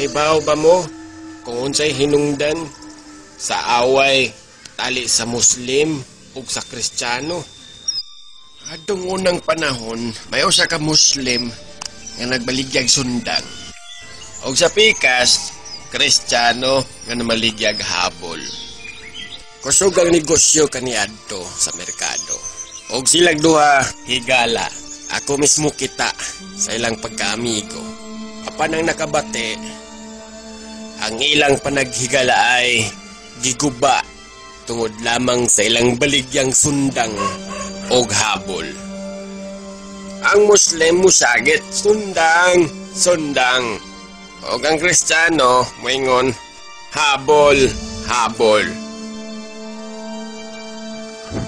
Naibaw ba mo kung unsay hinungdan sa away tali sa Muslim ug sa Kristiyano? Adtong unang panahon, may usa ka Muslim nga nagbaligyag sundang. Og sa pikas, Kristiyano nga namaligyag habol. Kusog ang negosyo kaniadto sa merkado. Og silang duha higala. Ako mismo kita sa ilang pagkaamigo. Apan ang nakabate, ang ilang panaghigala ay giguba tungod lamang sa ilang baligyang sundang og habol. Ang Muslim musagit sundang, sundang. Og ang Kristiyano moingon habol, habol.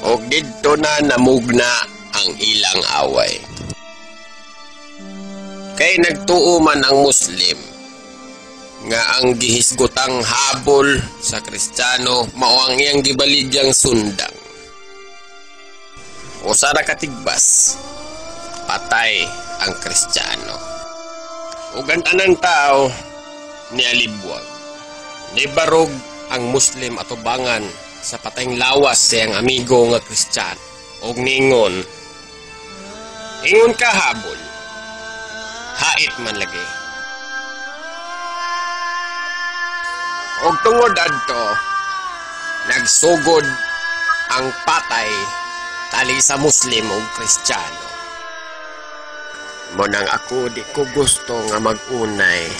Og didto na namugna ang ilang away. Kay nagtuo man ang Muslim nga ang gihisgotang habol sa Kristiyano mao ang iyang gibaligyang sundang. O sara katigbas, patay ang Kristiyano. Ug ang tanang tao nialibwag. Nibarog ang Muslim atubangan sa patayng lawas siyang amigo nga Kristiyano. Og ningon, ingon ka habol, hait man lagi. Og tungod adto, nagsugod ang patay tali sa Muslim ug Kristiyano. Munang ako di ko gusto nga mag-unay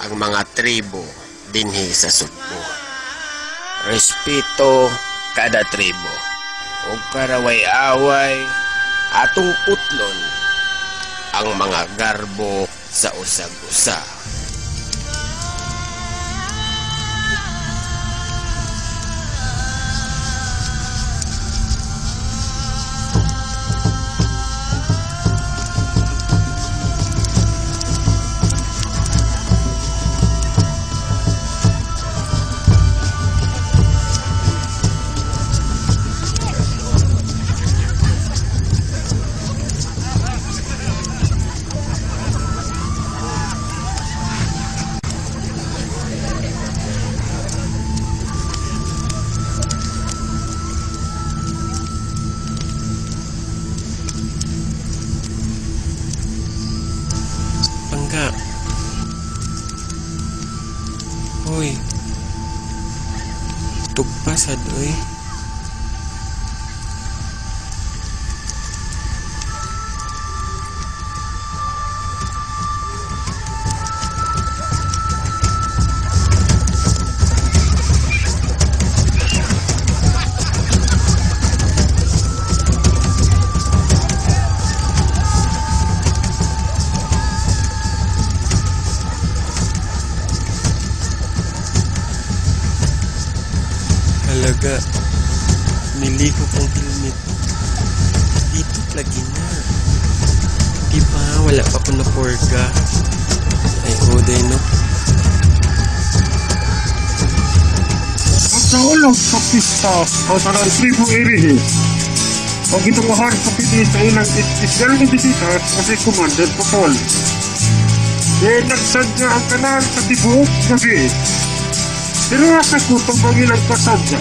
ang mga tribo dinhi sa Sugbo. Respeto kada tribo. O karaway-away atong putlon ang mga garbo sa usag-usa. Hoy, tugpasad oy. Talaga, niliko kong helmet. Dito lagi na. Diba, wala pa po na porga. Ay, oday no. Ang sa ulang sa pista, o sa ng tribo irihi. Pag ito mahal sa piti sa ilang isgal ng bisitas kasi Commander Popol. Eh, nagsadya ang kanal sa tibok gabi. Pero nasa kutong pangilang kasadya.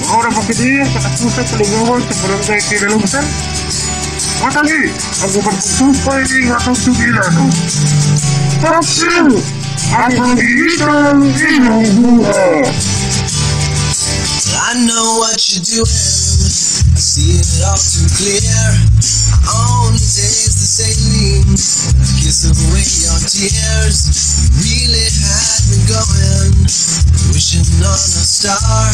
Maura pagkidi ang katapusan palingawan sa barangay Kinalungsan. Matali, ang umagsupay ng atong sugilano. Tapsil, ang pag-iitang inyong buha. I know what you're doing, I see it all too clear. I only taste the saline, kiss away your tears. You really had me going, wishing on a star.